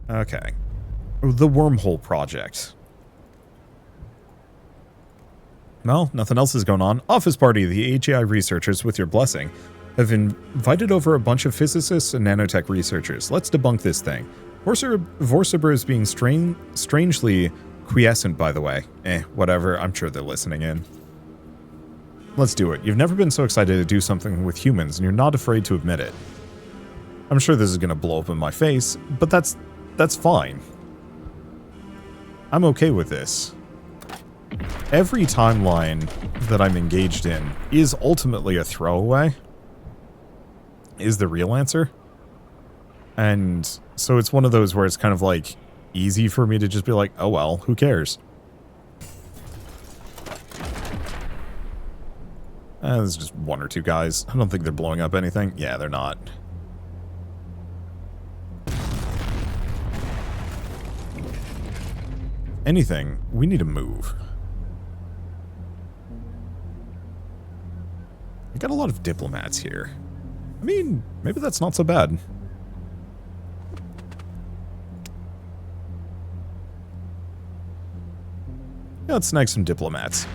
Okay. The Wormhole project. Well, nothing else is going on. Office party. The AGI researchers, with your blessing, have invited over a bunch of physicists and nanotech researchers. Let's debunk this thing. Vorsiber is being strangely quiescent, by the way. Whatever. I'm sure they're listening in. Let's do it. You've never been so excited to do something with humans, and you're not afraid to admit it. I'm sure this is going to blow up in my face, but that's fine. I'm okay with this. Every timeline that I'm engaged in is ultimately a throwaway, is the real answer. And so it's one of those where it's kind of like easy for me to just be like, oh well, who cares? There's just one or two guys. I don't think they're blowing up anything. Yeah, they're not. Anything, we need to move. We got a lot of diplomats here. I mean, maybe that's not so bad. Yeah, let's snag some diplomats.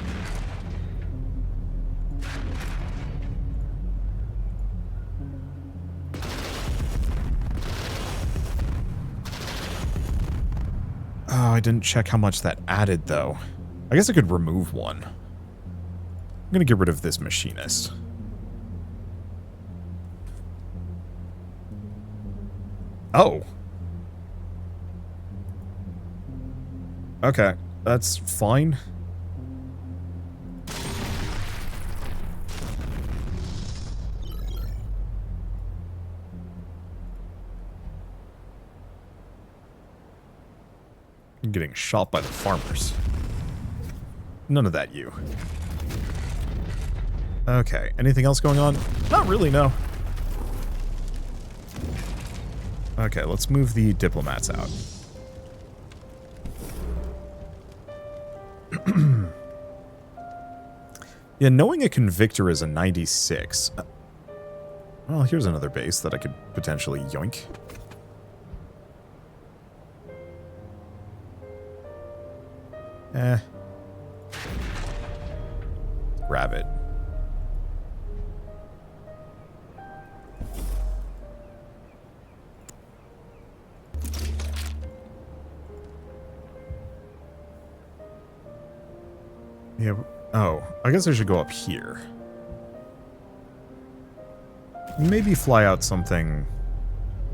Oh, I didn't check how much that added, though. I guess I could remove one. I'm gonna get rid of this machinist. Oh. Okay, that's fine. I'm getting shot by the farmers. None of that, you. Okay, anything else going on? Not really, no. Okay, let's move the diplomats out. Yeah, knowing a convictor is a 96. Well, here's another base that I could potentially yoink. Grab it. Yeah, oh, I guess I should go up here. Maybe fly out something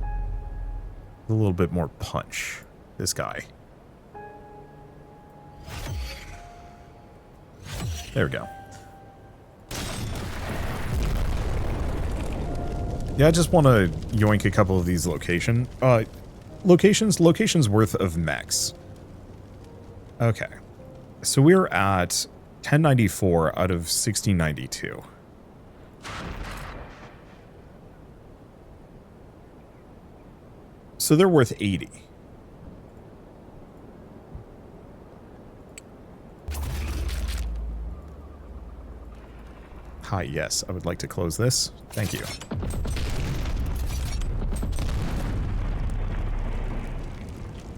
with a little bit more punch. This guy. There we go. Yeah, I just want to yoink a couple of these locations worth of mechs. Okay. So we're at 1094 out of 1692. So they're worth 80. Hi, yes, I would like to close this. Thank you.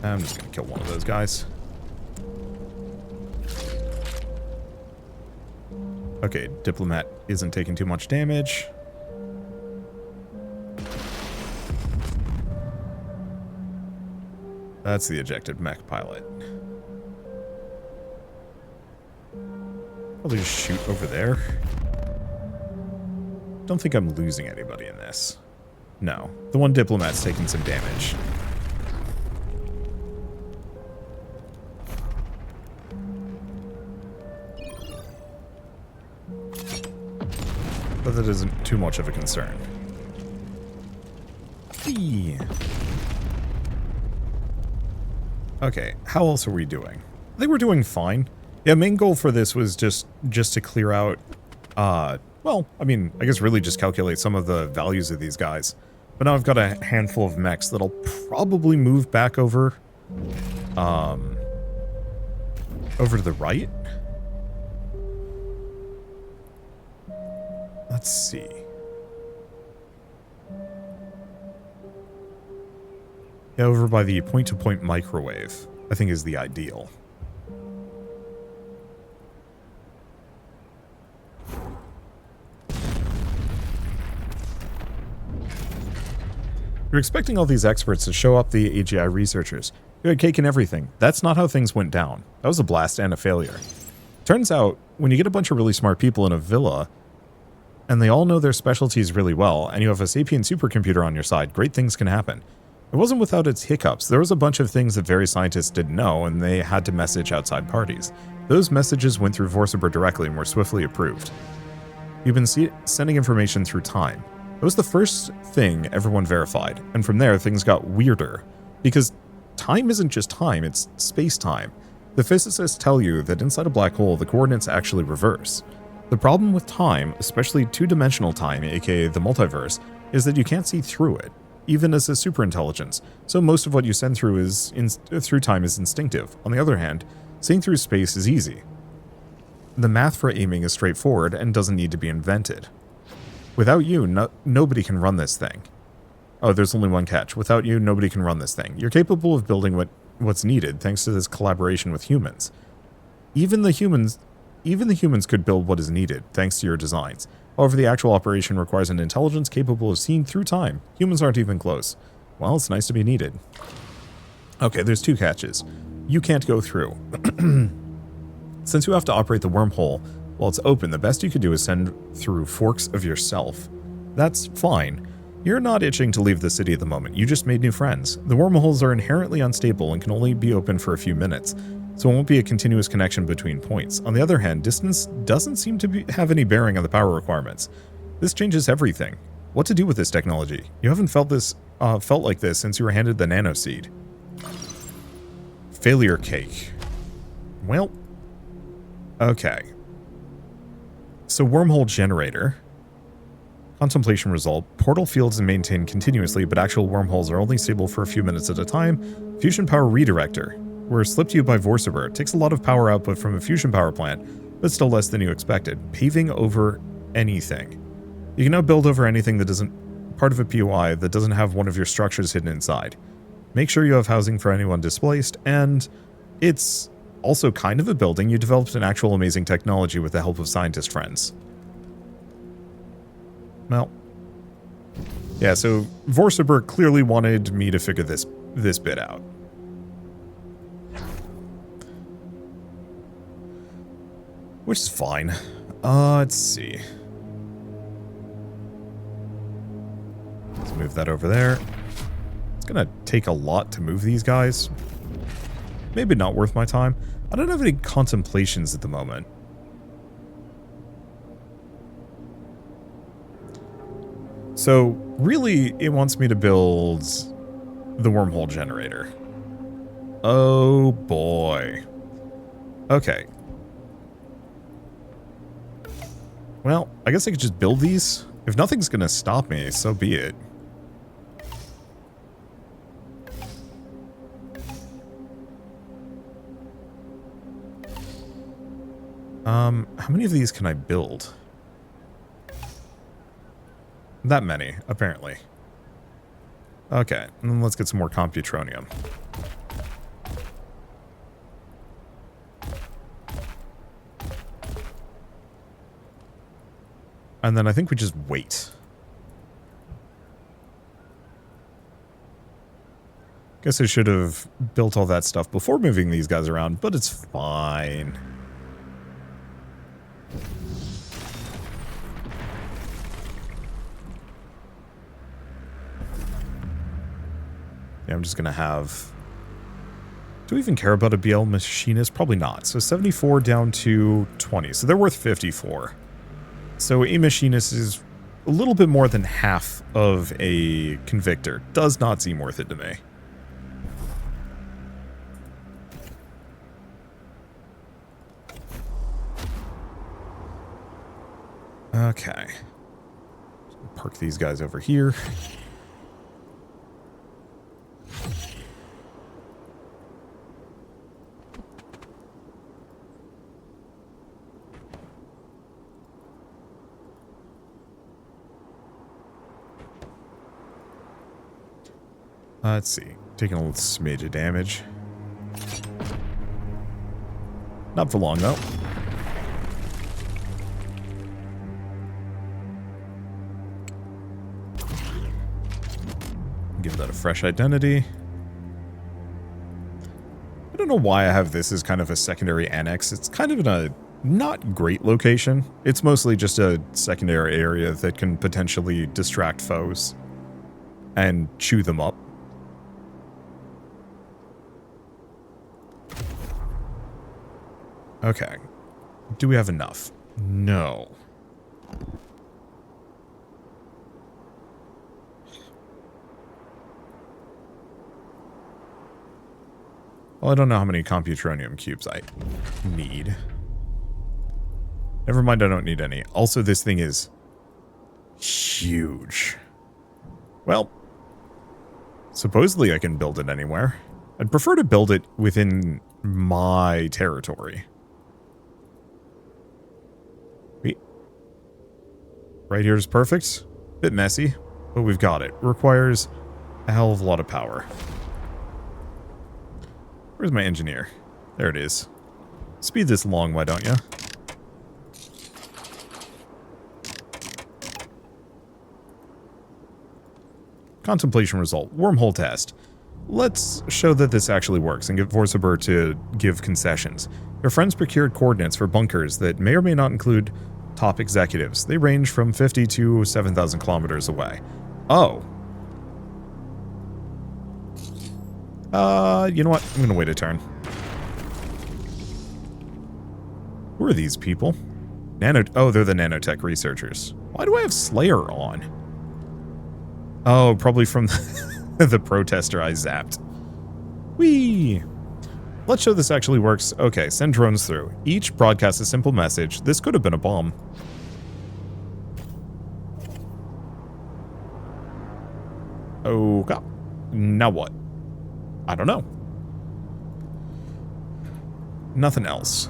I'm just going to kill one of those guys. Okay, diplomat isn't taking too much damage. That's the ejected mech pilot. Probably just shoot over there. Don't think I'm losing anybody in this. No, the one diplomat's taking some damage. But that isn't too much of a concern. Eee. Okay, how else are we doing? I think we're doing fine. Yeah, main goal for this was just to clear out, well, I mean, I guess really just calculate some of the values of these guys. But now I've got a handful of mechs that'll probably move back over, over to the right. Let's see. Yeah, over by the point-to-point microwave, I think is the ideal. You're expecting all these experts to show up the AGI researchers. You had cake and everything. That's not how things went down. That was a blast and a failure. Turns out, when you get a bunch of really smart people in a villa, and they all know their specialties really well, and you have a sapient supercomputer on your side, great things can happen. It wasn't without its hiccups. There was a bunch of things that various scientists didn't know, and they had to message outside parties. Those messages went through Vorsaber directly and were swiftly approved. You've been sending information through time. It was the first thing everyone verified, and from there things got weirder. Because time isn't just time, it's space-time. The physicists tell you that inside a black hole, the coordinates actually reverse. The problem with time, especially two-dimensional time, aka the multiverse, is that you can't see through it, even as a superintelligence, so most of what you send through time is instinctive. On the other hand, seeing through space is easy. The math for aiming is straightforward and doesn't need to be invented. Without you, nobody can run this thing. Oh, there's only one catch. Without you, nobody can run this thing. You're capable of building what's needed thanks to this collaboration with humans. Even the humans could build what is needed thanks to your designs. However, the actual operation requires an intelligence capable of seeing through time. Humans aren't even close. Well, it's nice to be needed. Okay, there's two catches. You can't go through. Since you have to operate the wormhole while it's open, the best you could do is send through forks of yourself. That's fine. You're not itching to leave the city at the moment. You just made new friends. The wormholes are inherently unstable and can only be open for a few minutes, so it won't be a continuous connection between points. On the other hand, distance doesn't seem to have any bearing on the power requirements. This changes everything. What to do with this technology? You haven't felt like this since you were handed the nano seed. Failure cake. Well, okay. So wormhole generator. Contemplation result. Portal fields are maintained continuously, but actual wormholes are only stable for a few minutes at a time. Fusion power redirector. Were slipped to you by Vorsaber. It takes a lot of power output from a fusion power plant, but still less than you expected. Paving over anything. You can now build over anything that isn't part of a POI that doesn't have one of your structures hidden inside. Make sure you have housing for anyone displaced, and it's also kind of a building. You developed an actual amazing technology with the help of scientist friends. Well, yeah, so Vorsaber clearly wanted me to figure this bit out. Which is fine. Let's see. Let's move that over there. It's gonna take a lot to move these guys. Maybe not worth my time. I don't have any contemplations at the moment. So, really, it wants me to build the wormhole generator. Oh, boy. Okay. Well, I guess I could just build these. If nothing's gonna stop me, so be it. How many of these can I build? That many, apparently. Okay, and then let's get some more computronium. And then I think we just wait. Guess I should have built all that stuff before moving these guys around, but it's fine. Yeah, I'm just gonna have... Do we even care about a BL machinist? Probably not. So 74 down to 20. So they're worth 54. So a machinist is a little bit more than half of a convictor. Does not seem worth it to me. Okay. Park these guys over here. Let's see. Taking a little smidge of damage. Not for long, though. Give that a fresh identity. I don't know why I have this as kind of a secondary annex. It's kind of in a not great location. It's mostly just a secondary area that can potentially distract foes and chew them up. Okay. Do we have enough? No. Well, I don't know how many computronium cubes I need. Never mind, I don't need any. Also, this thing is huge. Well, supposedly I can build it anywhere. I'd prefer to build it within my territory. Wait. Right here is perfect. Bit messy, but we've got it. Requires a hell of a lot of power. Where's my engineer? There it is. Speed this along, why don't you? Contemplation result. Wormhole test. Let's show that this actually works and get Vorsaber to give concessions. Your friends procured coordinates for bunkers that may or may not include top executives. They range from 50 to 7,000 kilometers away. Oh. You know what? I'm gonna wait a turn. Who are these people? Oh, they're the nanotech researchers. Why do I have Slayer on? Oh, probably from the protester I zapped. Whee! Let's show this actually works. Okay, send drones through. Each broadcasts a simple message. This could have been a bomb. Okay. Now what? I don't know. Nothing else.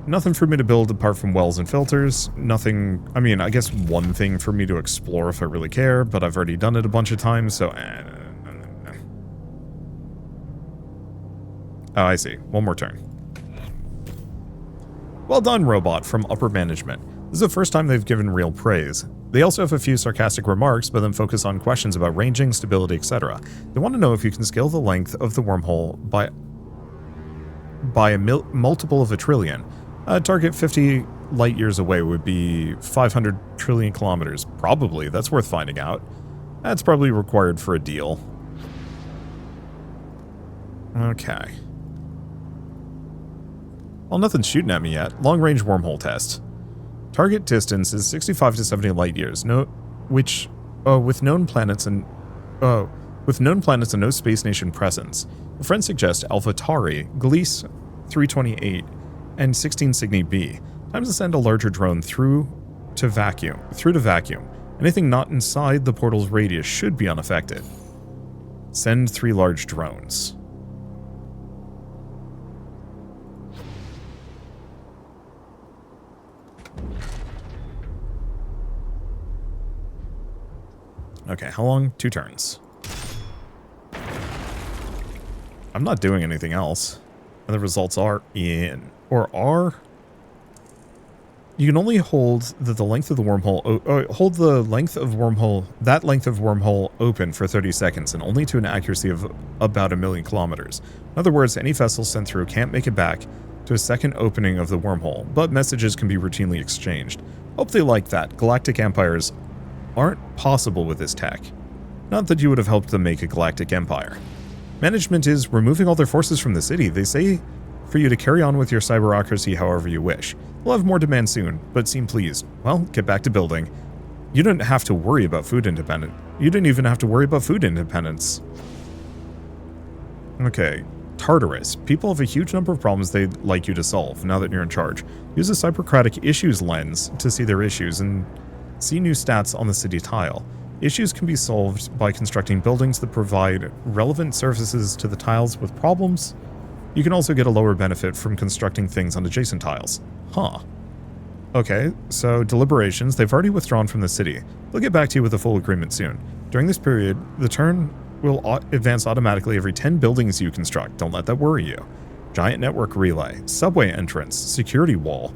Nothing for me to build apart from wells and filters. Nothing... I mean, I guess one thing for me to explore if I really care, but I've already done it a bunch of times, so... Oh, I see. One more turn. Well done, robot, from upper management. This is the first time they've given real praise. They also have a few sarcastic remarks, but then focus on questions about ranging, stability, etc. They want to know if you can scale the length of the wormhole by a multiple of a trillion. Target 50 light years away would be 500 trillion kilometers. Probably. That's worth finding out. That's probably required for a deal. Okay. Well, nothing's shooting at me yet. Long-range wormhole test. Target distance is 65 to 70 light years. With known planets and no space nation presence. A friend suggests Alpha Tauri, Gliese 328, and 16 Cygni B. Time to send a larger drone through to vacuum. Anything not inside the portal's radius should be unaffected. Send 3 large drones. Okay, how long? 2 turns. I'm not doing anything else. And the results are in. Or are? You can only hold the length of the wormhole... hold the length of wormhole... that length of wormhole open for 30 seconds, and only to an accuracy of about 1,000,000 kilometers. In other words, any vessel sent through can't make it back to a second opening of the wormhole, but messages can be routinely exchanged. Hope they like that. Galactic empires aren't possible with this tech. Not that you would have helped them make a galactic empire. Management is removing all their forces from the city. They say for you to carry on with your cyberocracy however you wish. We'll have more demand soon, but seem pleased. Well, get back to building. You didn't have to worry about food independence. You didn't even have to worry about food independence. Okay. Tartarus. People have a huge number of problems they'd like you to solve now that you're in charge. Use the Cybercratic issues lens to see their issues and see new stats on the city tile. Issues can be solved by constructing buildings that provide relevant services to the tiles with problems. You can also get a lower benefit from constructing things on adjacent tiles. Huh. Okay, so deliberations. They've already withdrawn from the city. They'll get back to you with a full agreement soon. During this period, the turn will advance automatically every 10 buildings you construct. Don't let that worry you. Giant network relay, subway entrance, security wall,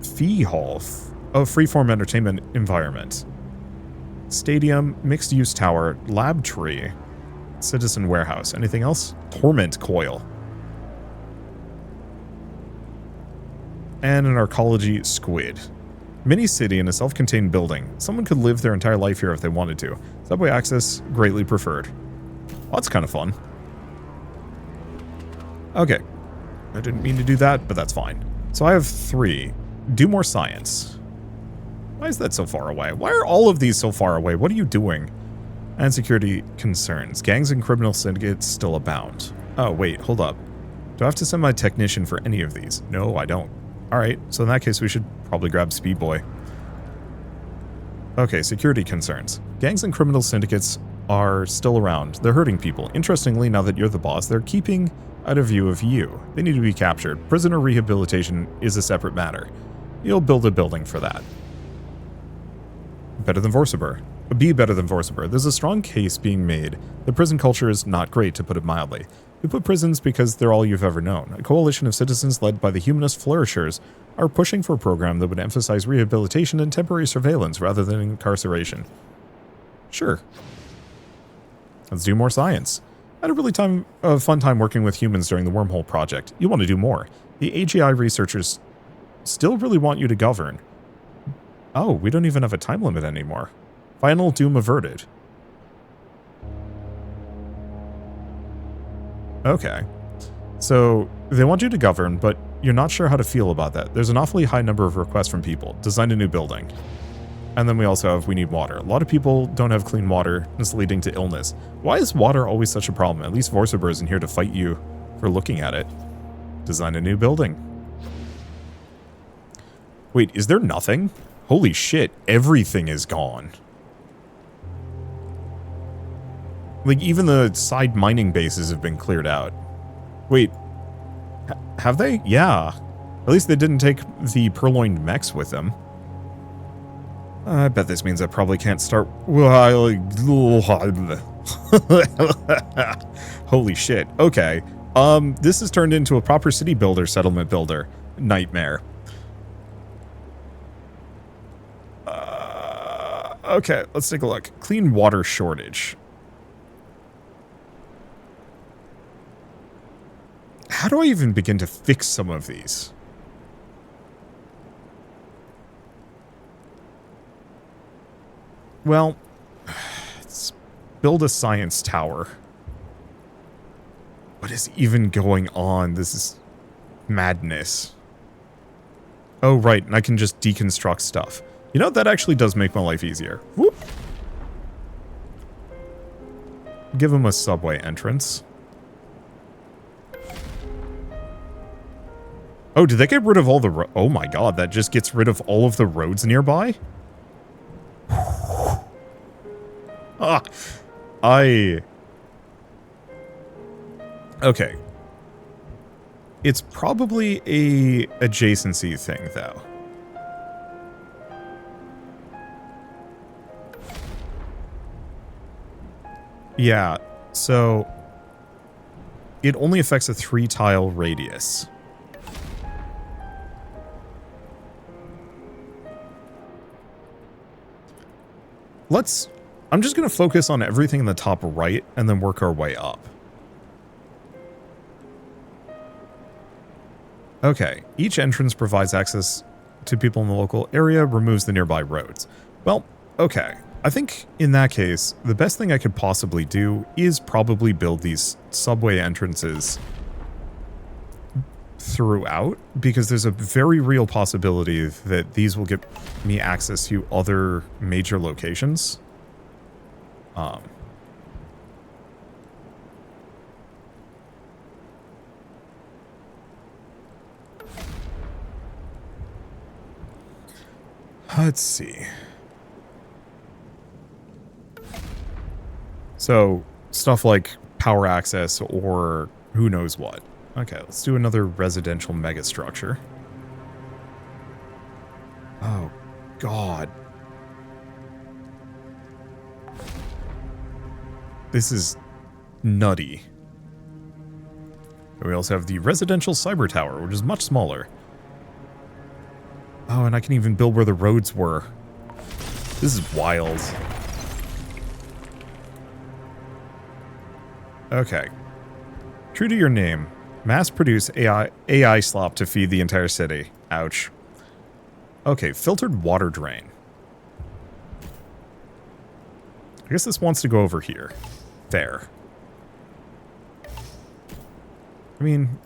fee hall, freeform entertainment environment, stadium, mixed-use tower, lab tree, citizen warehouse. Anything else? Torment coil. And an arcology squid. Mini city in a self-contained building. Someone could live their entire life here if they wanted to. Subway access greatly preferred. Well, that's kind of fun. Okay. I didn't mean to do that, but that's fine. So I have 3. Do more science. Why is that so far away? Why are all of these so far away? What are you doing? And security concerns. Gangs and criminal syndicates still abound. Oh, wait, hold up. Do I have to send my technician for any of these? No, I don't. Alright, so in that case we should probably grab Speed Boy. Okay, security concerns. Gangs and criminal syndicates are still around. They're hurting people. Interestingly, now that you're the boss, they're keeping out of view of you. They need to be captured. Prisoner rehabilitation is a separate matter. You'll build a building for that. Better than Vorsaber. Be better than Vorsaber. There's a strong case being made. The prison culture is not great, to put it mildly. We put prisons because they're all you've ever known. A coalition of citizens led by the humanist flourishers are pushing for a program that would emphasize rehabilitation and temporary surveillance rather than incarceration. Sure. Let's do more science. I had a really fun time working with humans during the Wormhole project. You want to do more. The AGI researchers still really want you to govern. Oh, we don't even have a time limit anymore. Final doom averted. Okay. So, they want you to govern, but you're not sure how to feel about that. There's an awfully high number of requests from people. Design a new building. And then we also have, we need water. A lot of people don't have clean water, and it's leading to illness. Why is water always such a problem? At least Vorsaber isn't here to fight you for looking at it. Design a new building. Wait, is there nothing? Holy shit, everything is gone. Like, even the side mining bases have been cleared out. Wait, have they? Yeah. At least they didn't take the purloined mechs with them. I bet this means I probably can't start... Holy shit. Okay. This has turned into a proper city builder, settlement builder nightmare. Okay, let's take a look. Clean water shortage. How do I even begin to fix some of these? Well, let's build a science tower. What is even going on? This is madness. Oh, right, and I can just deconstruct stuff. You know, that actually does make my life easier. Whoop. Give him a subway entrance. Oh, did they get rid of all the oh my god, that just gets rid of all of the roads nearby? Ah, okay. It's probably a adjacency thing, though. Yeah, so it only affects a 3-tile radius. I'm just going to focus on everything in the top right and then work our way up. Okay, each entrance provides access to people in the local area, removes the nearby roads. Well, okay. I think in that case, the best thing I could possibly do is probably build these subway entrances throughout, because there's a very real possibility that these will get me access to other major locations. Let's see. So, stuff like power access or who knows what. Okay, let's do another residential megastructure. Oh, God. This is nutty. We also have the residential cyber tower, which is much smaller. Oh, and I can even build where the roads were. This is wild. Okay. True to your name, mass produce AI slop to feed the entire city. Ouch. Okay, filtered water drain. I guess this wants to go over here. Fair. I mean,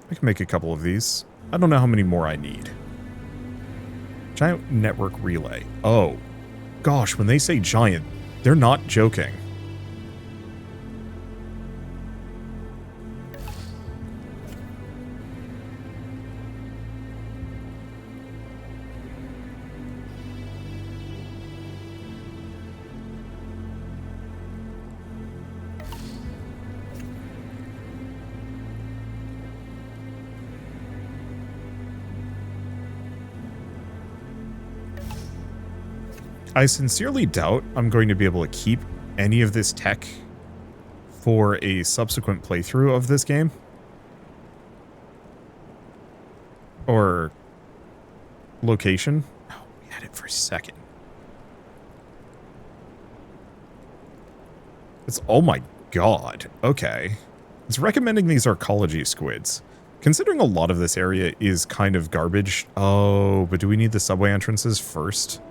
I can make a couple of these. I don't know how many more I need. Giant network relay. Oh, gosh, when they say giant, they're not joking. I sincerely doubt I'm going to be able to keep any of this tech for a subsequent playthrough of this game. Or location. Oh, we had it for a second. It's, oh my god. Okay. It's recommending these arcology squids. Considering a lot of this area is kind of garbage. Oh, but do we need the subway entrances first?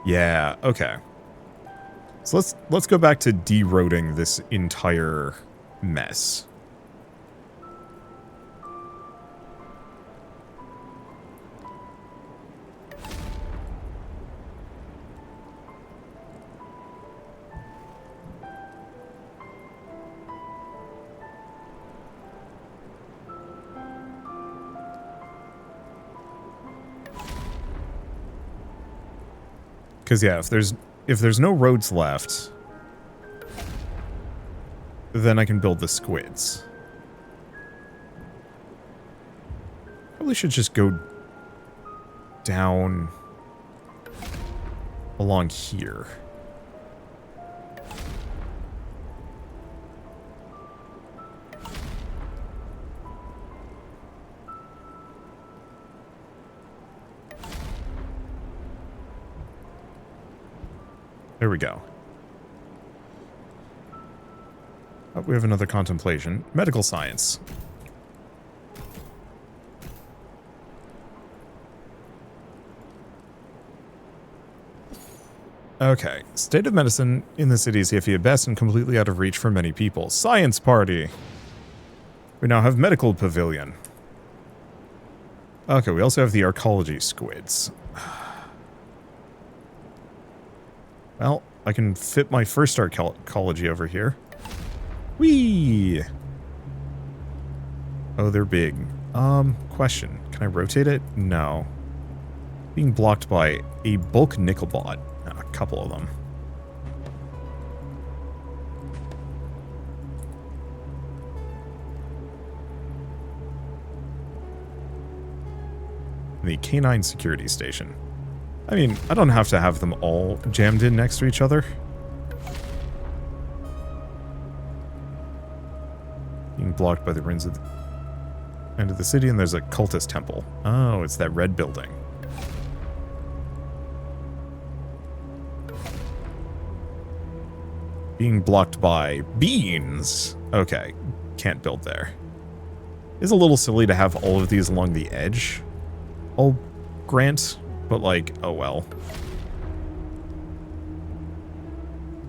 Yeah, okay. So let's go back to de-roading this entire mess. Because yeah, if there's no roads left, then I can build the squids. Probably should just go down along here. There we go. Oh, we have another contemplation. Medical science. Okay. State of medicine in the city is iffy at best and completely out of reach for many people. Science party. We now have medical pavilion. Okay, we also have the arcology squids. Well, I can fit my first arcology over here. Whee! Oh, they're big. Question. Can I rotate it? No. Being blocked by a bulk nickel bot. A couple of them. The K9 security station. I mean, I don't have to have them all jammed in next to each other. Being blocked by the ruins of the end of the city, and there's a cultist temple. Oh, it's that red building. Being blocked by beans. Okay, can't build there. It's a little silly to have all of these along the edge. I'll grant. But like, oh well.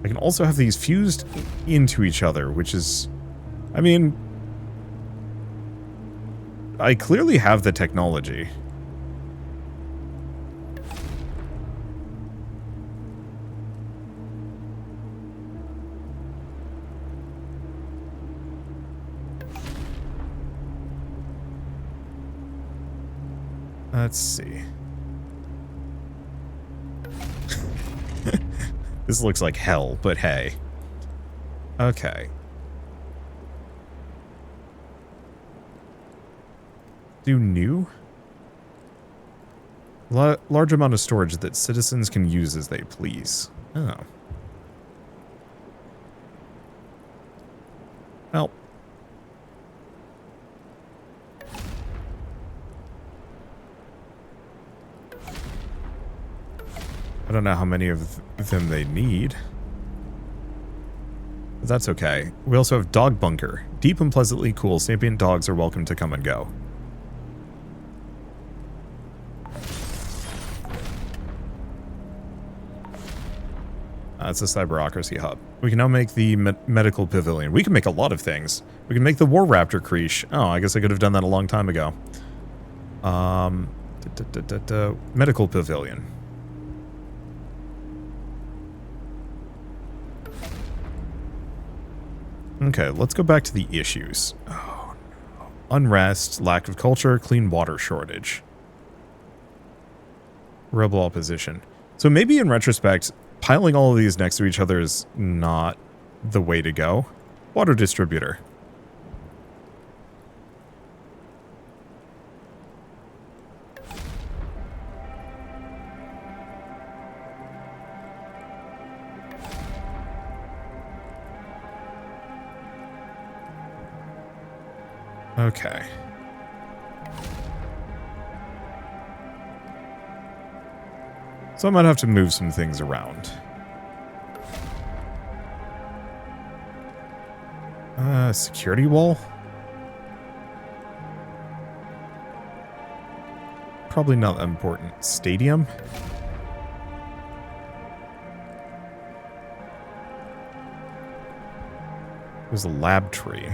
I can also have these fused into each other, which is... I mean... I clearly have the technology. Let's see. This looks like hell, but hey. Okay. Do new? Large amount of storage that citizens can use as they please. Oh. Well. I don't know how many of them they need. But that's okay. We also have Dog Bunker. Deep and pleasantly cool. Sapient dogs are welcome to come and go. It's a cyberocracy hub. We can now make the medical pavilion. We can make a lot of things. We can make the War Raptor creche. Oh, I guess I could have done that a long time ago. Medical pavilion. Okay, let's go back to the issues. Oh, no. Unrest, lack of culture, clean water shortage. Rebel opposition. So maybe in retrospect, piling all of these next to each other is not the way to go. Water distributor. Okay. So I might have to move some things around. Security wall? Probably not that important. Stadium? There's a lab tree.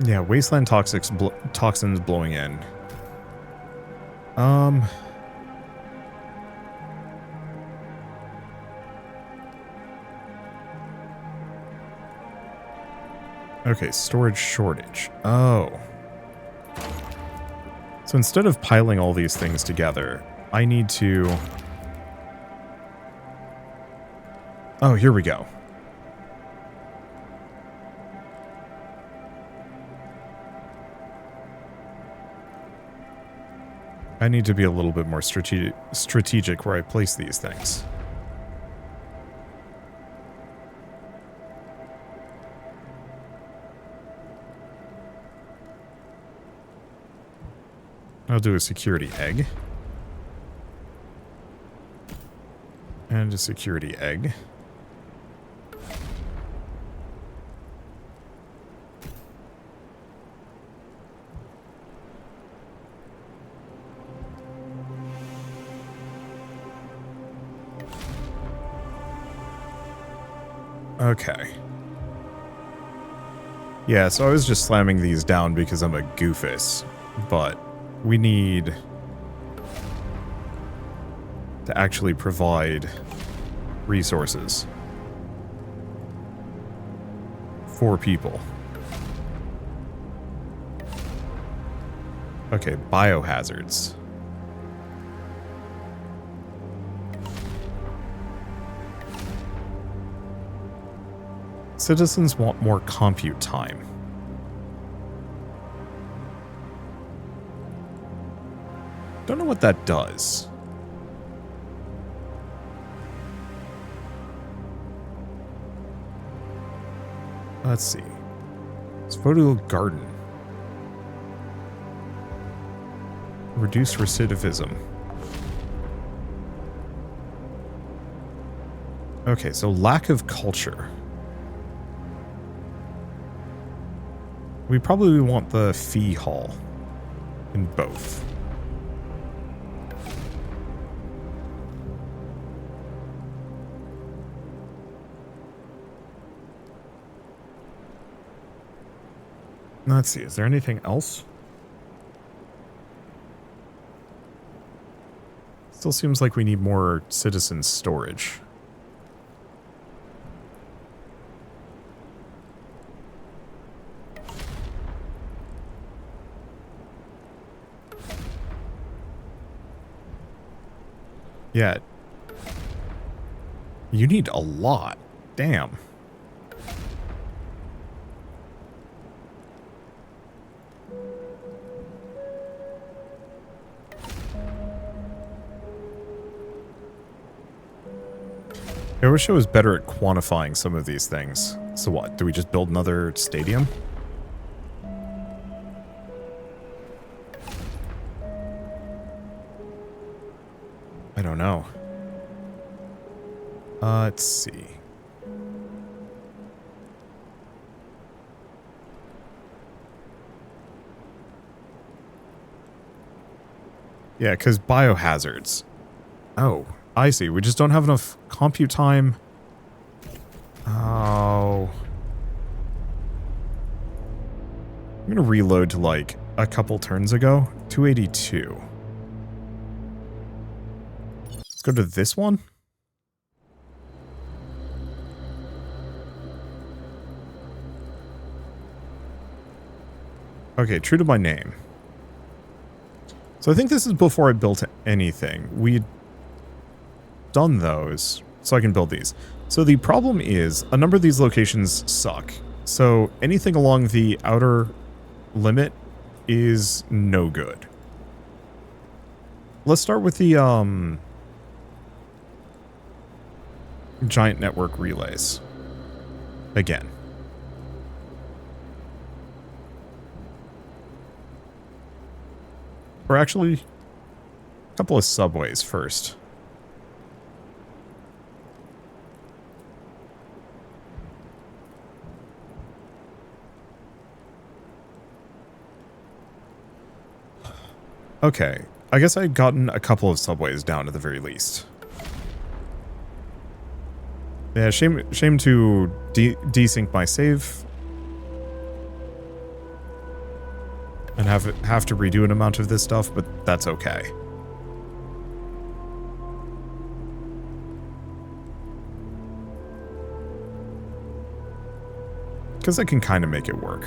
Yeah, wasteland toxins blowing in. Okay, storage shortage. Oh. So instead of piling all these things together, I need to... Oh, here we go. I need to be a little bit more strategic where I place these things. I'll do a security egg. And a security egg. Okay. Yeah, so I was just slamming these down because I'm a goofus, but we need to actually provide resources for people. Okay, biohazards. Citizens want more compute time. Don't know what that does. Let's see. It's photo garden. Reduce recidivism. Okay, so lack of culture. We probably want the fee hall in both. Let's see, is there anything else? Still seems like we need more citizen storage. Yeah. You need a lot. Damn. I wish I was better at quantifying some of these things. So what? Do we just build another stadium? I don't know. Let's see. Yeah, because biohazards. Oh, I see. We just don't have enough compute time. Oh. I'm going to reload to like a couple turns ago. 282. Let's go to this one. Okay, true to my name. So I think this is before I built anything. We'd done those, so I can build these. So the problem is, a number of these locations suck. So anything along the outer limit is no good. Let's start with the giant network relays. Again. Or actually, a couple of subways first. Okay, I guess I'd gotten a couple of subways down at the very least. Yeah, shame to desync my save. And have to redo an amount of this stuff, but that's okay. Because I can kind of make it work.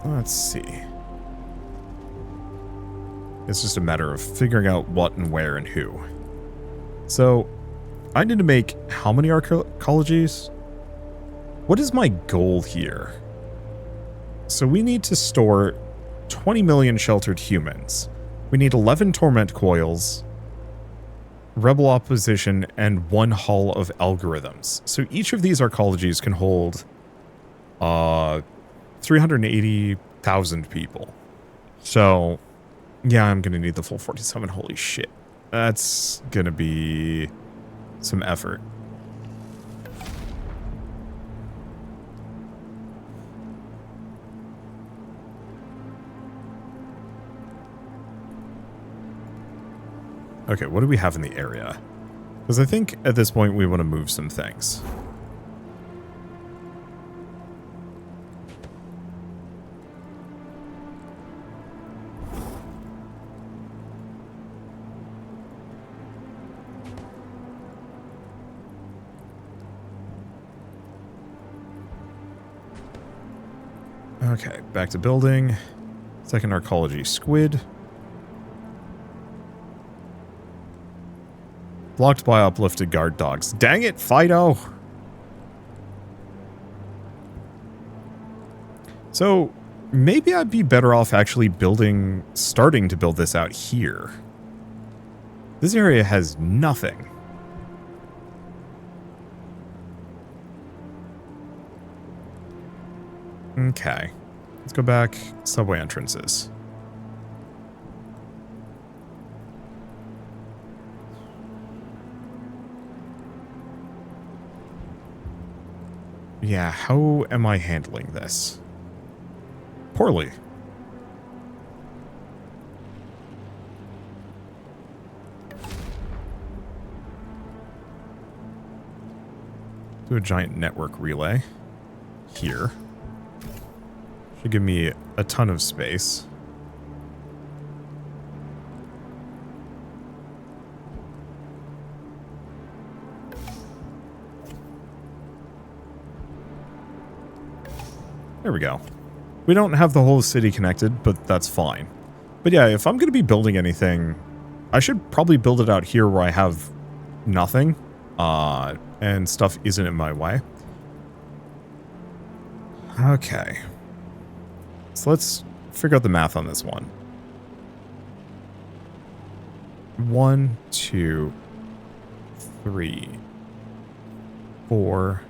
Let's see. It's just a matter of figuring out what and where and who. So, I need to make how many arcologies? What is my goal here? So we need to store 20 million sheltered humans. We need 11 torment coils, rebel opposition, and 1 hull of algorithms. So each of these arcologies can hold 380,000 people. So, yeah, I'm going to need the full 47. Holy shit. That's going to be some effort. Okay, what do we have in the area? Because I think at this point we want to move some things. Okay, back to building. Second arcology, squid. Blocked by uplifted guard dogs. Dang it, Fido! So, maybe I'd be better off actually starting to build this out here. This area has nothing. Okay. Let's go back. Subway entrances. Yeah, how am I handling this? Poorly. Do a giant network relay. Here. Should give me a ton of space. There we go. We don't have the whole city connected, but that's fine. But yeah, if I'm going to be building anything, I should probably build it out here where I have nothing, and stuff isn't in my way. Okay. So let's figure out the math on this one. 1, 2, 3, 4,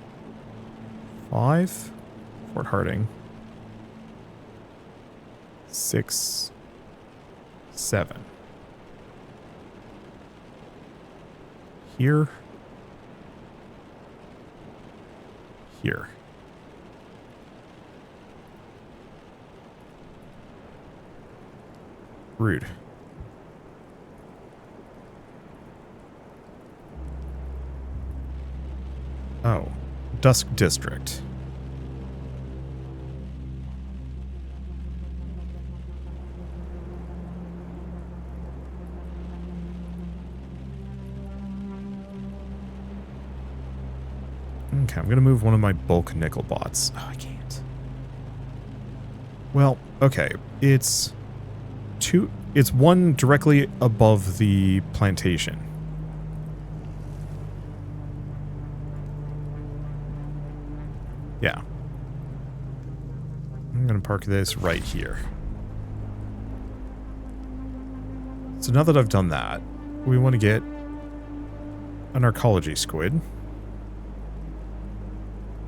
5. Fort Harding. 6, 7. Here. Here. Rude. Oh. Dusk District. Okay, I'm going to move one of my bulk nickel bots. Oh, I can't. Well, okay. It's one directly above the plantation. Yeah. I'm going to park this right here. So now that I've done that, we want to get an arcology squid.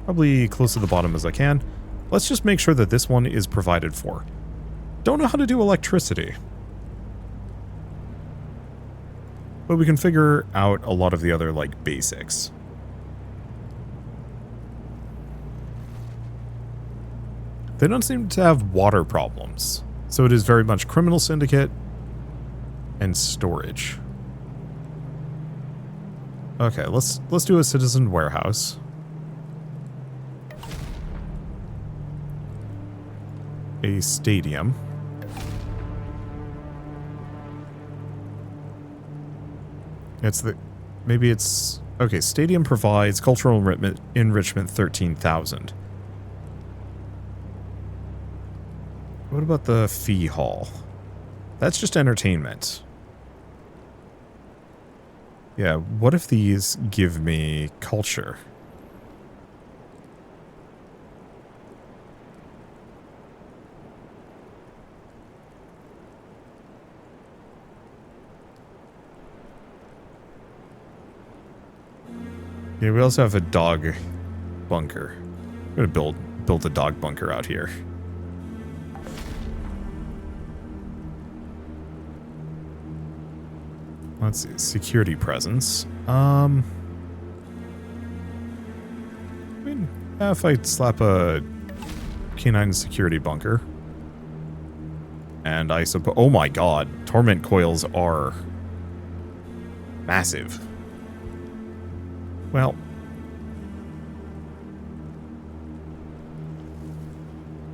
Probably close to the bottom as I can. Let's just make sure that this one is provided for. Don't know how to do electricity. But we can figure out a lot of the other, like, basics. They don't seem to have water problems. So it is very much criminal syndicate and storage. Okay, let's do a citizen warehouse. A stadium. Okay, stadium provides cultural enrichment 13,000. What about the fee hall? That's just entertainment. Yeah, what if these give me culture? Yeah, we also have a dog bunker. I'm gonna build a dog bunker out here. Let's see, security presence. I mean, if I slap a canine security bunker, and I suppose, oh my god, torment coils are massive. Well,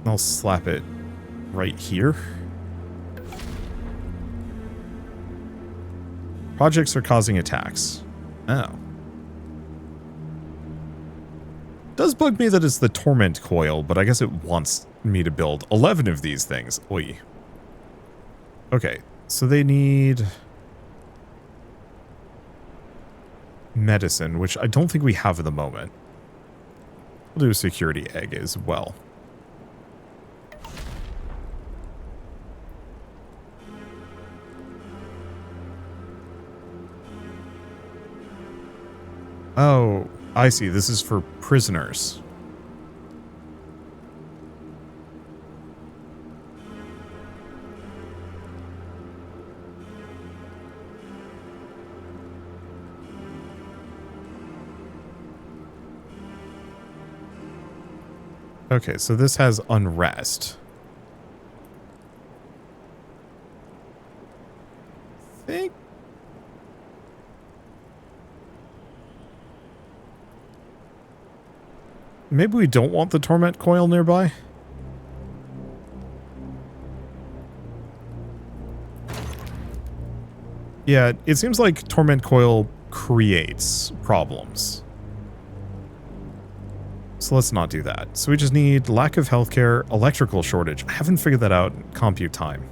I'll slap it right here. Projects are causing attacks. Oh. Does bug me that it's the torment coil, but I guess it wants me to build 11 of these things. Oy. Okay, so they need medicine, which I don't think we have at the moment. We'll do a security egg as well. Oh, I see. This is for prisoners. Okay, so this has unrest. I think. Maybe we don't want the torment coil nearby? Yeah, it seems like torment coil creates problems. So let's not do that. So we just need lack of healthcare, electrical shortage. I haven't figured that out. Compute time.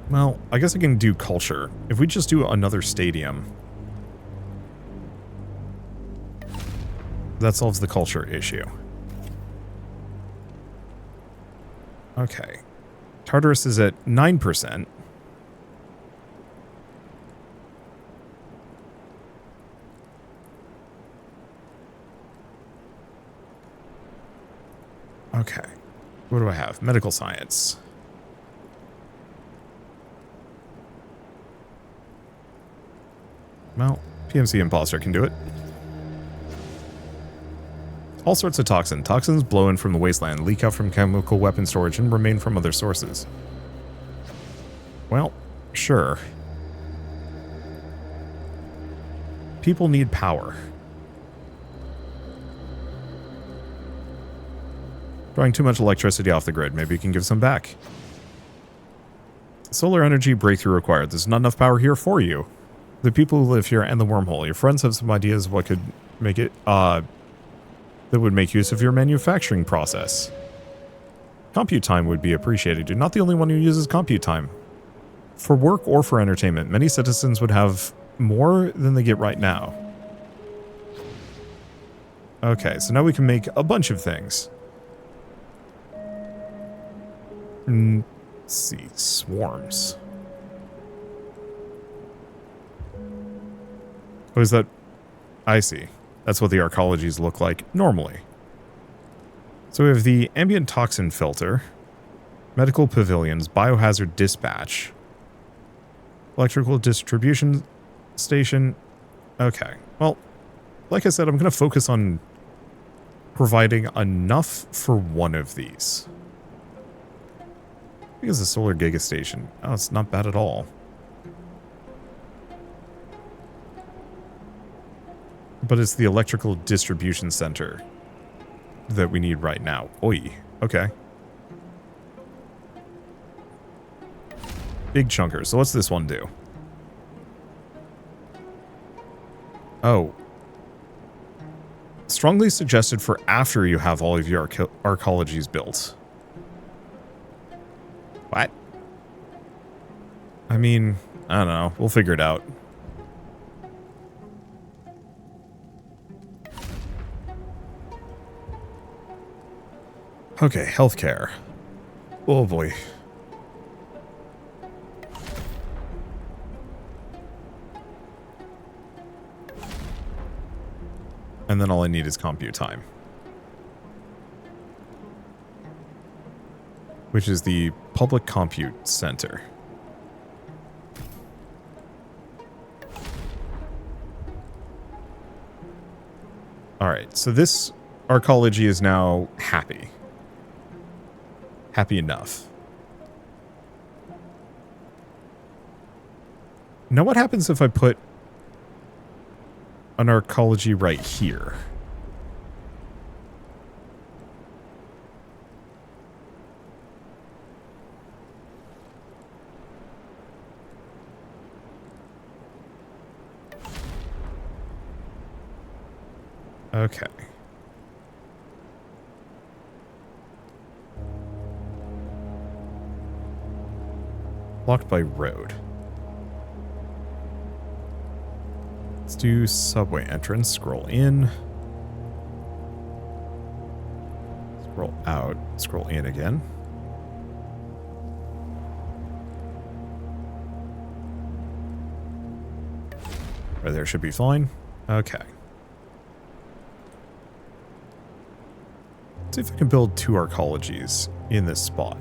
Well, I guess I can do culture. If we just do another stadium, that solves the culture issue. Okay. Tartarus is at 9%. Okay. What do I have? Medical science. Well, PMC Imposter can do it. All sorts of toxin. Toxins blow in from the wasteland, leak out from chemical weapon storage, and remain from other sources. Well, sure. People need power. Drawing too much electricity off the grid. Maybe you can give some back. Solar energy breakthrough required. There's not enough power here for you. The people who live here and the wormhole. Your friends have some ideas what could make it, that would make use of your manufacturing process. Compute time would be appreciated. You're not the only one who uses compute time. For work or for entertainment, many citizens would have more than they get right now. Okay, so now we can make a bunch of things. Let's see, swarms. Oh, is that? I see. That's what the arcologies look like normally. So we have the ambient toxin filter, medical pavilions, biohazard dispatch, electrical distribution station. Okay. Well, like I said, I'm going to focus on providing enough for one of these. I think it's a solar giga station. Oh, it's not bad at all. But it's the electrical distribution center that we need right now. Oi. Okay. Big chunkers. So what's this one do? Oh. Strongly suggested for after you have all of your arcologies built. What? I mean, I don't know. We'll figure it out. Okay, healthcare. Oh boy. And then all I need is compute time. Which is the public compute center. Alright, so this arcology is now happy. Happy enough. Now what happens if I put an arcology right here? Okay. Blocked by road. Let's do subway entrance. Scroll in. Scroll out. Scroll in again. Right there should be fine. Okay. Let's see if I can build 2 arcologies in this spot.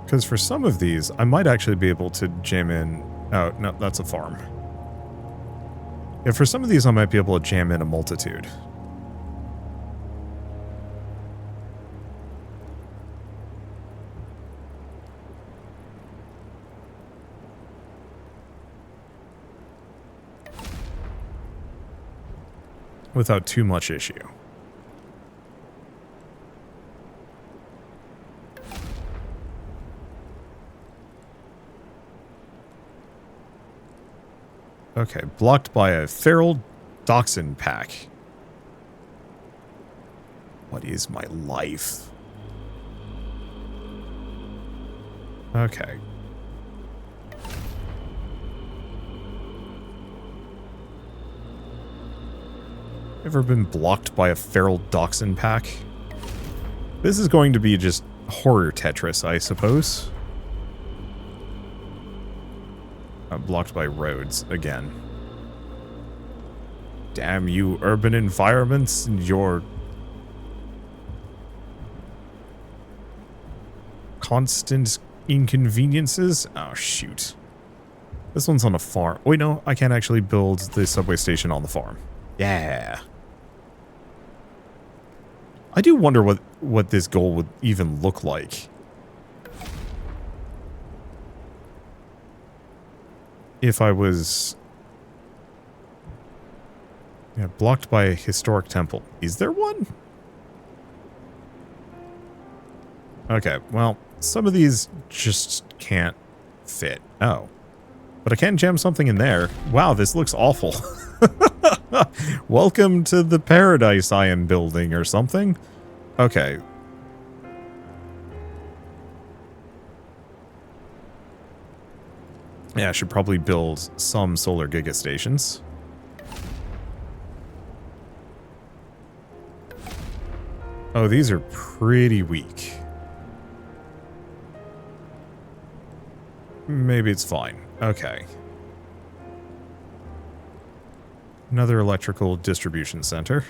Because for some of these, I might actually be able to jam in... Oh, no, that's a farm. Yeah, for some of these, I might be able to jam in a multitude. Without too much issue. Okay, blocked by a feral dachshund pack. What is my life? Okay. Ever been blocked by a feral dachshund pack? This is going to be just horror Tetris, I suppose. Blocked by roads again. Damn you urban environments and your constant inconveniences. Oh, shoot. This one's on a farm. Wait, no, I can't actually build the subway station on the farm. Yeah. I do wonder what this goal would even look like. If I was... Yeah, blocked by a historic temple. Is there one? Okay, well, some of these just can't fit. Oh. But I can jam something in there. Wow, this looks awful. Welcome to the paradise I am building or something. Okay. Yeah, I should probably build some solar gigastations. Oh, these are pretty weak. Maybe it's fine. Okay. Another electrical distribution center.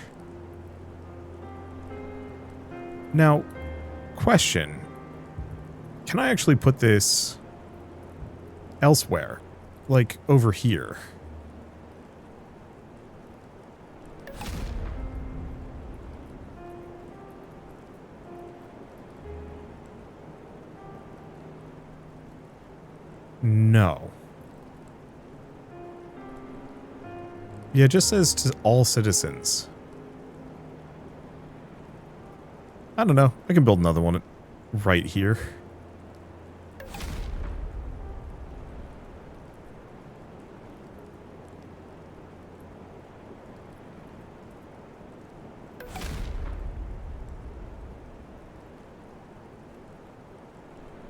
Now, question. Can I actually put this elsewhere? Like, over here? No. Yeah, it just says to all citizens. I don't know. I can build another one right here.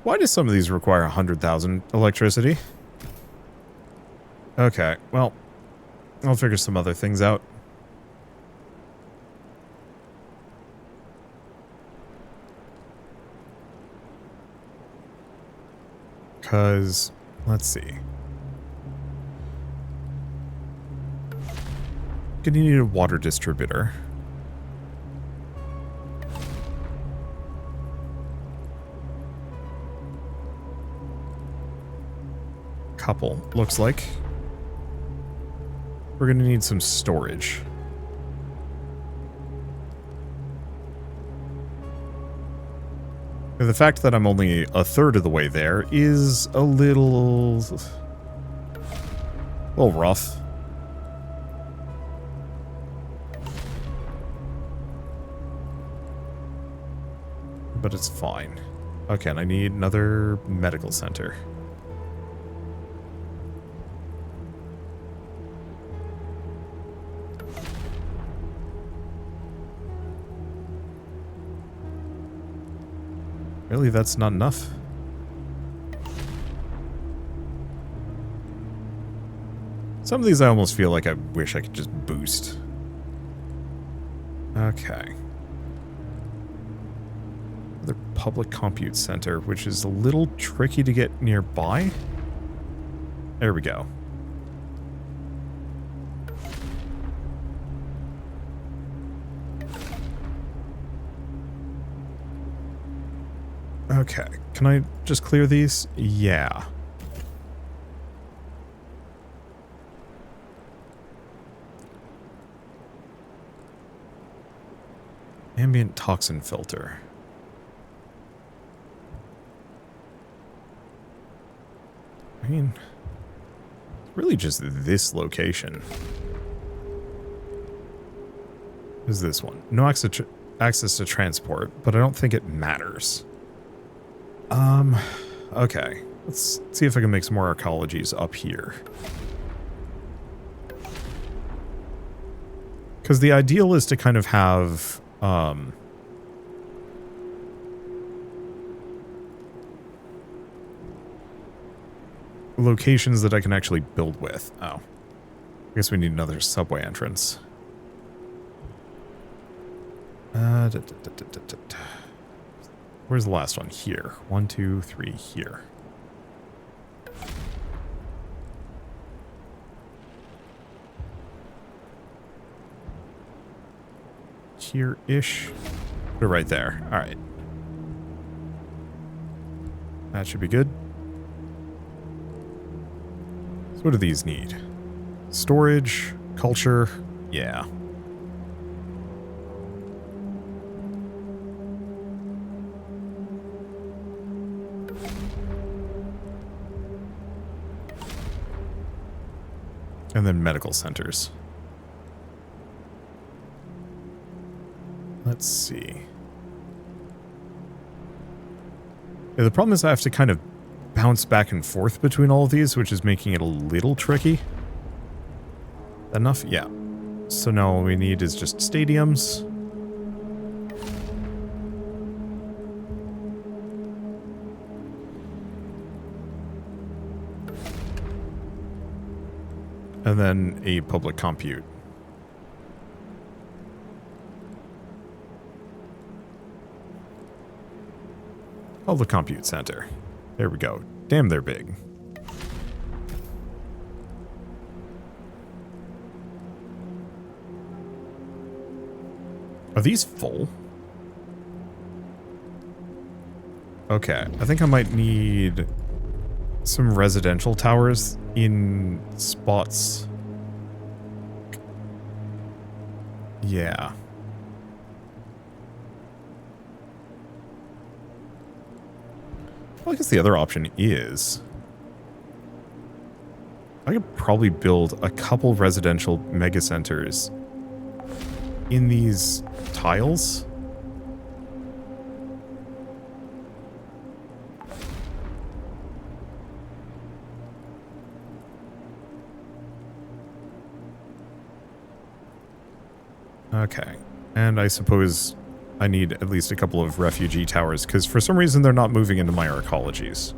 Why do some of these require 100,000 electricity? Okay, well, I'll figure some other things out. Because, let's see. Gonna need a water distributor. Couple, looks like. We're gonna need some storage. The fact that I'm only a third of the way there is a little rough. But it's fine. Okay, and I need another medical center. Really, that's not enough? Some of these I almost feel like I wish I could just boost. Okay. Another public compute center, which is a little tricky to get nearby. There we go. Okay, can I just clear these? Yeah. Ambient toxin filter. I mean, it's really just this location. Is this one? No access to transport, but I don't think it matters. Okay. Let's see if I can make some more arcologies up here. Because the ideal is to kind of have... locations that I can actually build with. Oh. I guess we need another subway entrance. Where's the last one? Here. 1, 2, 3, here. Here-ish. Put it right there. Alright. That should be good. So what do these need? Storage, culture, yeah. And then medical centers. Let's see. Yeah, the problem is I have to kind of bounce back and forth between all of these, which is making it a little tricky. Enough? Yeah. So now all we need is just stadiums. And then a public compute. Public compute center. There we go. Damn, they're big. Are these full? Okay, I think I might need some residential towers in spots. Yeah. Well, I guess the other option is I could probably build a couple residential mega centers in these tiles. Okay. And I suppose I need at least a couple of refugee towers, because for some reason they're not moving into my arcologies.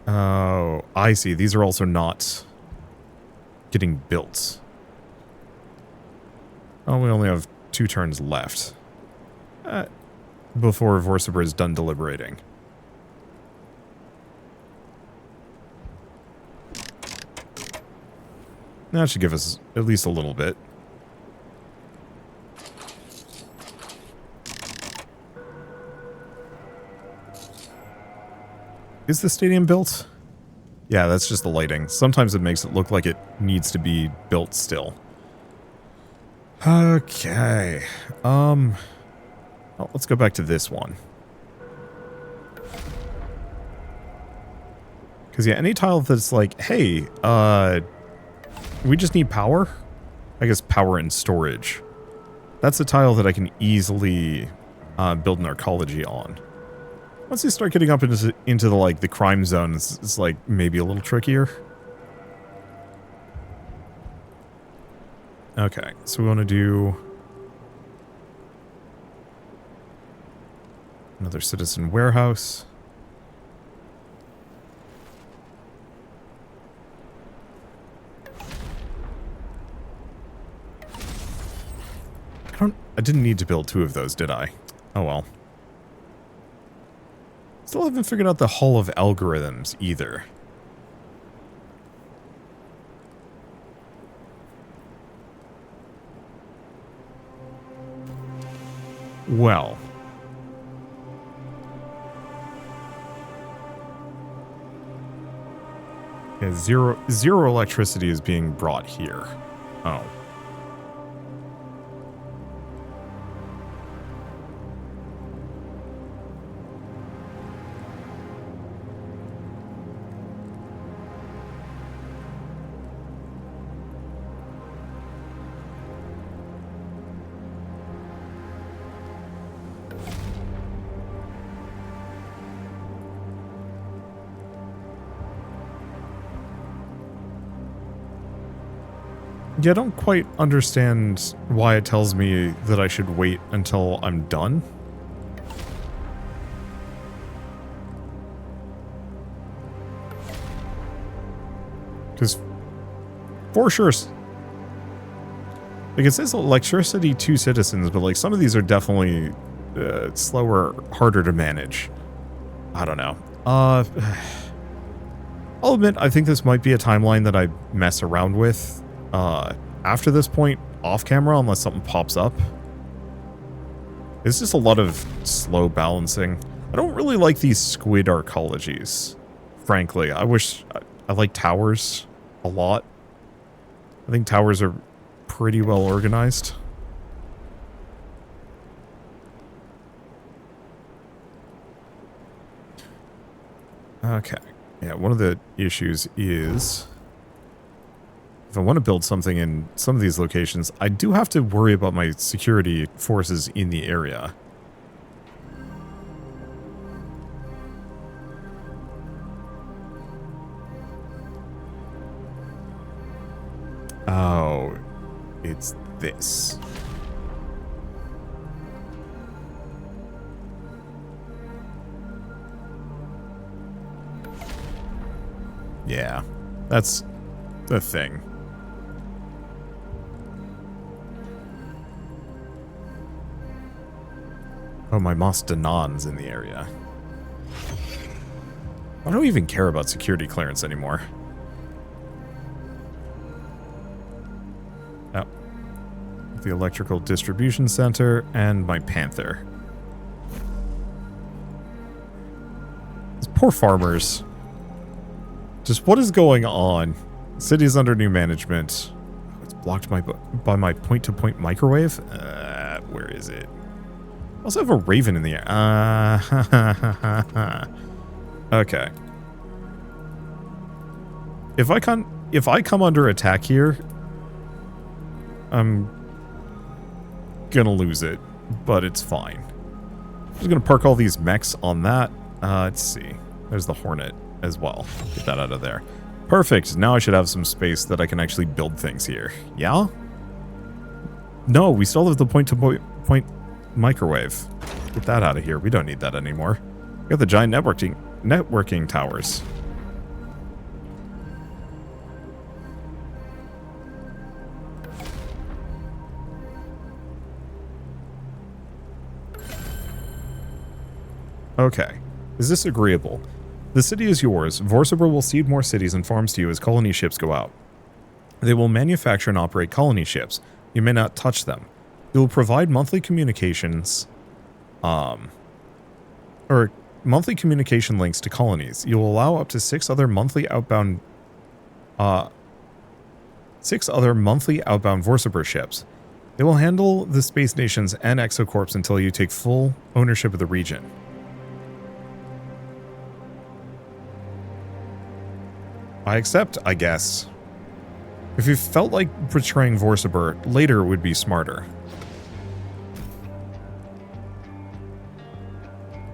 Oh, I see. These are also not getting built. Oh, we only have 2 turns left. Before Vorsaber is done deliberating. That should give us at least a little bit. Is the stadium built? Yeah, that's just the lighting. Sometimes it makes it look like it needs to be built still. Okay. Well, let's go back to this one. Because, yeah, any tile that's like, hey, we just need power? I guess power and storage. That's a tile that I can easily build an arcology on. Once you start getting up into the, like, the crime zones, it's like, maybe a little trickier. Okay, so we want to do another citizen warehouse. I didn't need to build 2 of those, did I? Oh well. Still haven't figured out the Hall of Algorithms either. Well. Yeah, zero electricity is being brought here. Oh. Yeah, I don't quite understand why it tells me that I should wait until I'm done. Because for sure, like it says electricity to citizens, but like some of these are definitely slower, harder to manage. I don't know. I'll admit, I think this might be a timeline that I mess around with after this point off camera, unless something pops up. It's just a lot of slow balancing. I don't really like these squid arcologies, frankly. I like towers a lot. I think towers are pretty well organized. Okay. Yeah, one of the issues is if I want to build something in some of these locations, I do have to worry about my security forces in the area. Oh, it's this. Yeah, that's the thing. Oh, my Mos Danon's in the area. I don't even care about security clearance anymore. Oh. The electrical distribution center and my Panther. These poor farmers. Just what is going on? City's under new management. It's blocked by my point-to-point microwave? Where is it? I also have a raven in the air. Okay. If I come under attack here, I'm gonna lose it, but it's fine. I'm just gonna park all these mechs on that. Let's see. There's the Hornet as well. Get that out of there. Perfect. Now I should have some space that I can actually build things here. Yeah? No, we still have the point-to-point microwave. Get that out of here. We don't need that anymore. We got the giant networking towers. Okay. Is this agreeable? The city is yours. Vorsaber will cede more cities and farms to you as colony ships go out. They will manufacture and operate colony ships. You may not touch them. You will provide monthly communications, or monthly communication links to colonies. You will allow up to 6 other monthly outbound Vorsaber ships. They will handle the space nations and exocorps until you take full ownership of the region. I accept, I guess. If you felt like portraying Vorsaber, later would be smarter.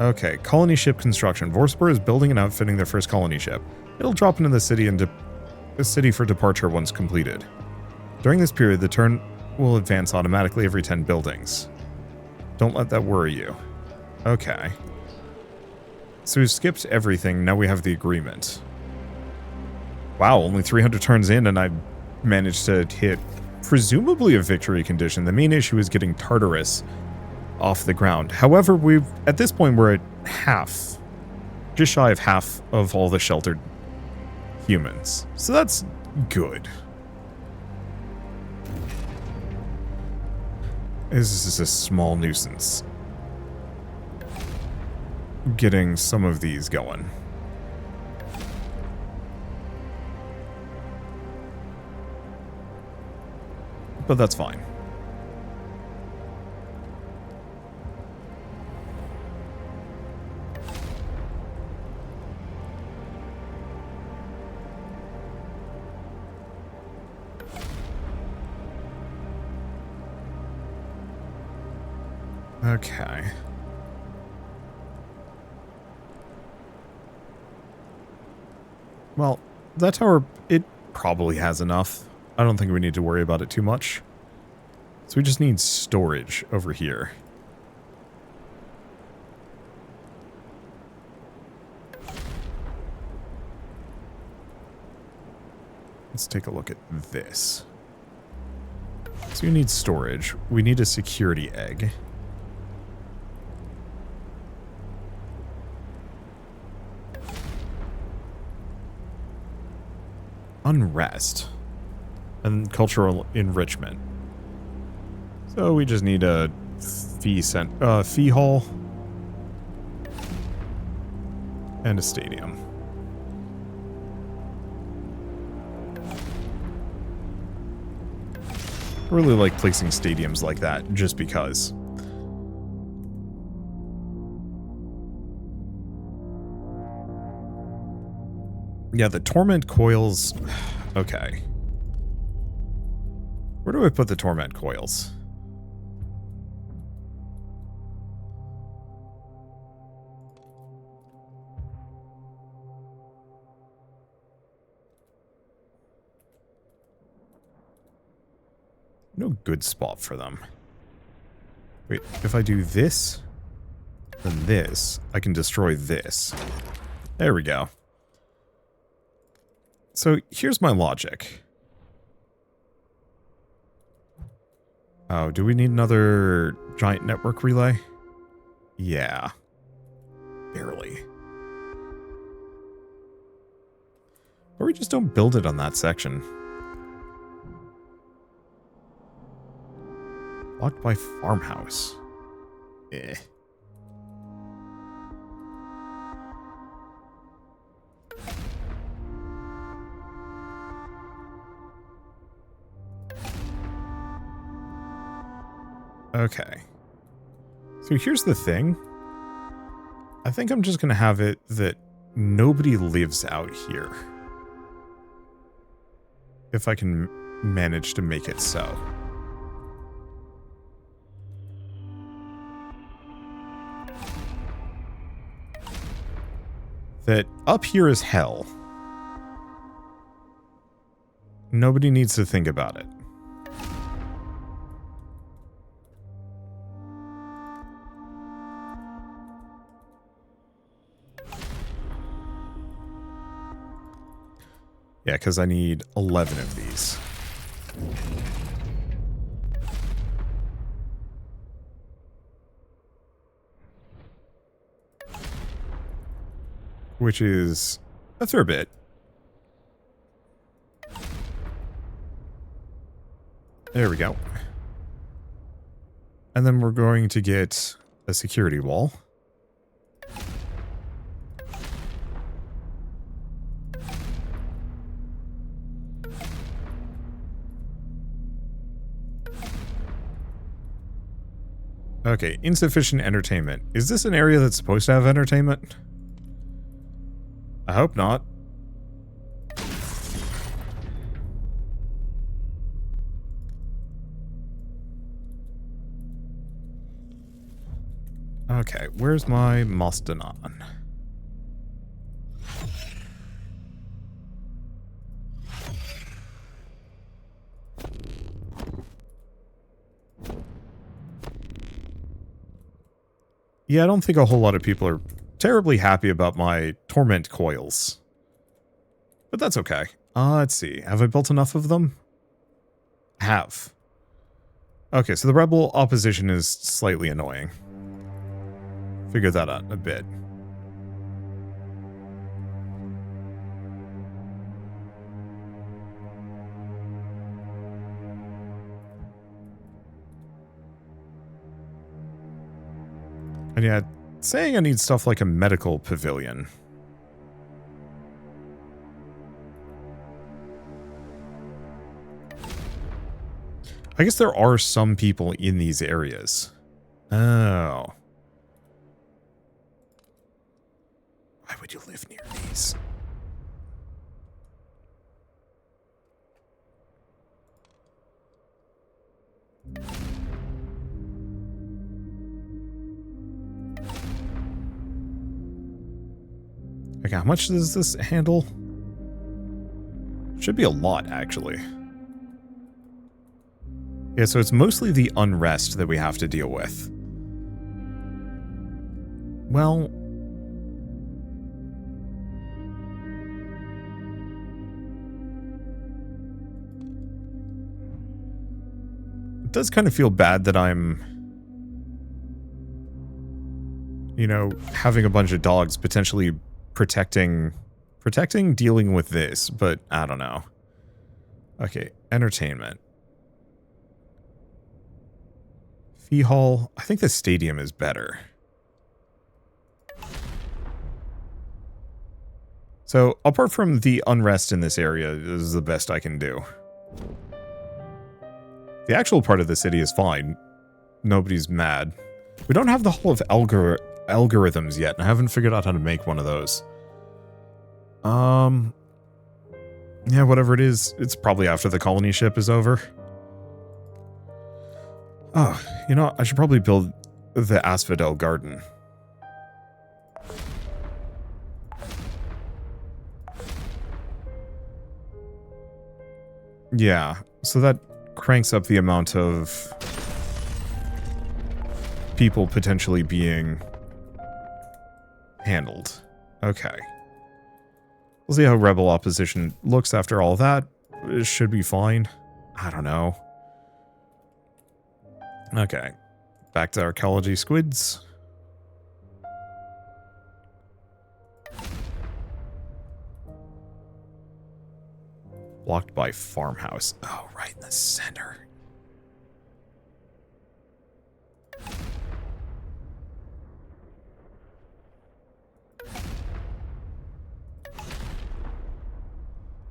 Okay, colony ship construction. Vorsaber is building and outfitting their first colony ship. It'll drop into the city for departure once completed. During this period, the turn will advance automatically every 10 buildings. Don't let that worry you. Okay. So we've skipped everything, now we have the agreement. Wow, only 300 turns in and I managed to hit presumably a victory condition. The main issue is getting Tartarus off the ground. However, at this point we're at half, just shy of half of all the sheltered humans. So that's good. This is a small nuisance. Getting some of these going. But that's fine. Okay. Well, that tower, it probably has enough. I don't think we need to worry about it too much. So we just need storage over here. Let's take a look at this. So we need storage. We need a security egg. Unrest. And cultural enrichment. So we just need a fee hall. And a stadium. I really like placing stadiums like that, just because. Yeah, the torment coils... Okay. Where do I put the torment coils? No good spot for them. Wait, if I do this, then this, I can destroy this. There we go. So here's my logic. Oh, do we need another giant network relay? Yeah. Barely. Or we just don't build it on that section. Blocked by farmhouse. Eh. Okay. So here's the thing. I think I'm just going to have it that nobody lives out here. If I can manage to make it so. That up here is hell. Nobody needs to think about it. Yeah, because I need 11 of these. Which is a fair bit. There we go. And then we're going to get a security wall. Okay, insufficient entertainment. Is this an area that's supposed to have entertainment? I hope not. Okay, where's my Mastodon? Yeah, I don't think a whole lot of people are terribly happy about my torment coils. But that's okay. Let's see. Have I built enough of them? I have. Okay, so the rebel opposition is slightly annoying. Figure that out a bit. And yeah, saying I need stuff like a medical pavilion. I guess there are some people in these areas. Oh. Why would you live near these? Okay, how much does this handle? Should be a lot, actually. Yeah, so it's mostly the unrest that we have to deal with. Well... it does kind of feel bad that I'm... you know, having a bunch of dogs potentially protecting dealing with this, but I don't know. Okay, entertainment. Fee hall. I think the stadium is better. So, apart from the unrest in this area, this is the best I can do. The actual part of the city is fine. Nobody's mad. We don't have the Hall of algorithms yet, and I haven't figured out how to make one of those. Yeah, whatever it is, it's probably after the colony ship is over. Oh, you know, I should probably build the Asphodel Garden. Yeah, so that cranks up the amount of people potentially being handled. Okay. We'll see how rebel opposition looks after all that. It should be fine. I don't know. Okay. Back to archaeology squids. Blocked by farmhouse. Oh, right in the center.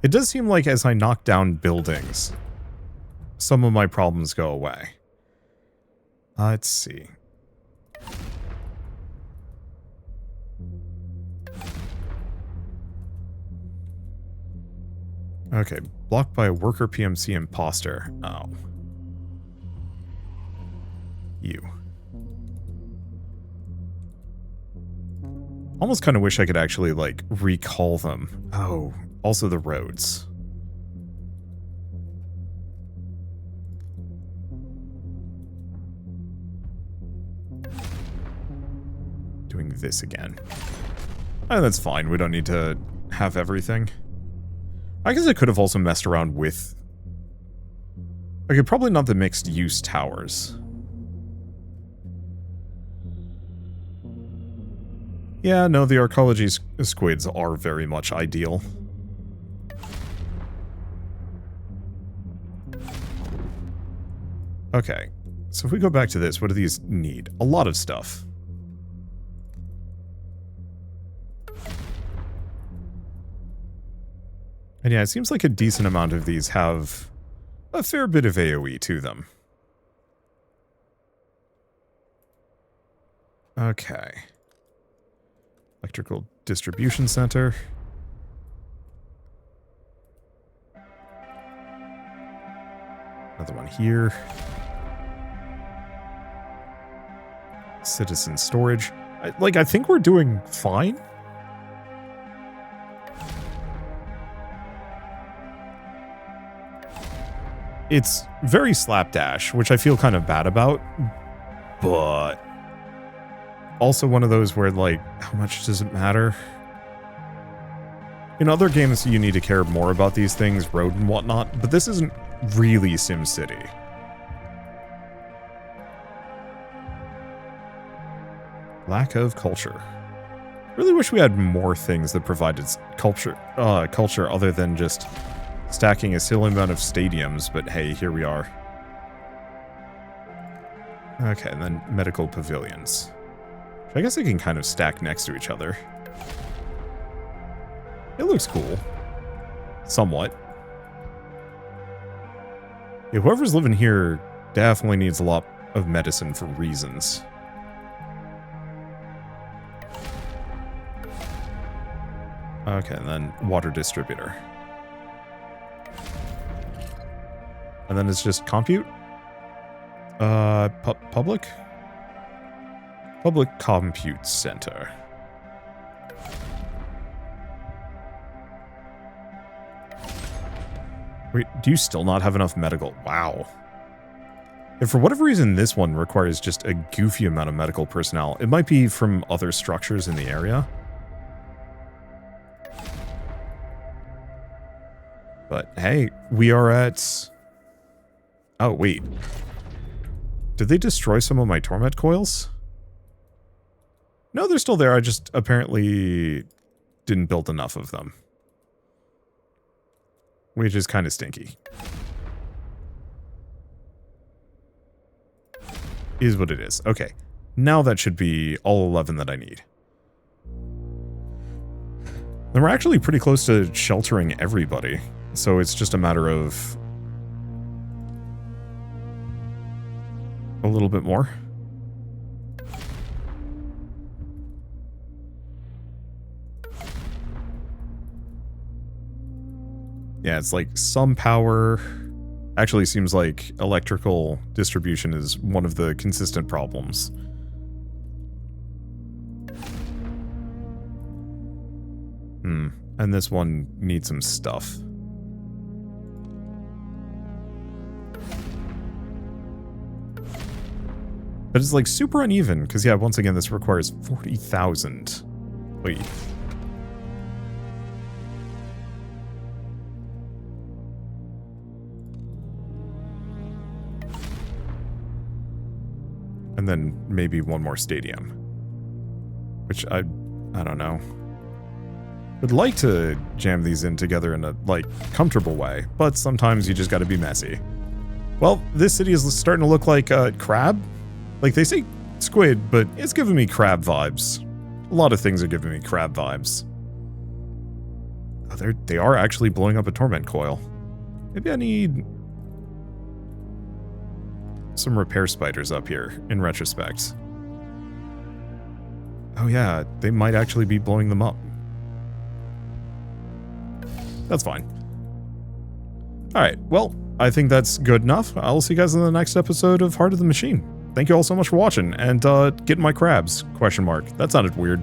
It does seem like as I knock down buildings, some of my problems go away. Let's see. Okay, blocked by a worker PMC imposter. Oh. You. Almost kind of wish I could actually, like, recall them. Oh, also the roads. Doing this again. Oh, that's fine. We don't need to have everything. I guess I could have also messed around with... okay, probably not the mixed-use towers. Yeah, no, the archaeology squids are very much ideal. Okay, so if we go back to this, what do these need? A lot of stuff. And yeah, it seems like a decent amount of these have a fair bit of AoE to them. Okay. Electrical distribution center. Another one here. Citizen storage. I think we're doing fine. It's very slapdash, which I feel kind of bad about, but also one of those where, like, how much does it matter? In other games, you need to care more about these things, road and whatnot, but this isn't really SimCity. Lack of culture. Really wish we had more things that provided culture other than just stacking a silly amount of stadiums, but hey, here we are. Okay, and then medical pavilions. I guess they can kind of stack next to each other. It looks cool. Somewhat. Yeah, whoever's living here definitely needs a lot of medicine for reasons. Okay, and then water distributor. And then it's just compute? Public? Public Compute Center. Wait, do you still not have enough medical? Wow. If for whatever reason this one requires just a goofy amount of medical personnel, it might be from other structures in the area. But hey, we are at... Oh, wait. Did they destroy some of my torment coils? No, they're still there. I just apparently didn't build enough of them. Which is kind of stinky. Is what it is. Okay. Now that should be all 11 that I need. Then we're actually pretty close to sheltering everybody. So it's just a matter of a little bit more. Yeah, it's like some power. Actually seems like electrical distribution is one of the consistent problems. And this one needs some stuff. But it's like super uneven, because yeah, once again, this requires 40,000. Wait. And then maybe one more stadium. Which I don't know. Would like to jam these in together in a, like, comfortable way, but sometimes you just gotta be messy. Well, this city is starting to look like a crab. Like, they say squid, but it's giving me crab vibes. A lot of things are giving me crab vibes. Oh, they are actually blowing up a torment coil. Maybe I need some repair spiders up here, in retrospect. Oh yeah, they might actually be blowing them up. That's fine. Alright, well, I think that's good enough. I'll see you guys in the next episode of Heart of the Machine. Thank you all so much for watching, and getting my crabs, question mark. That sounded weird.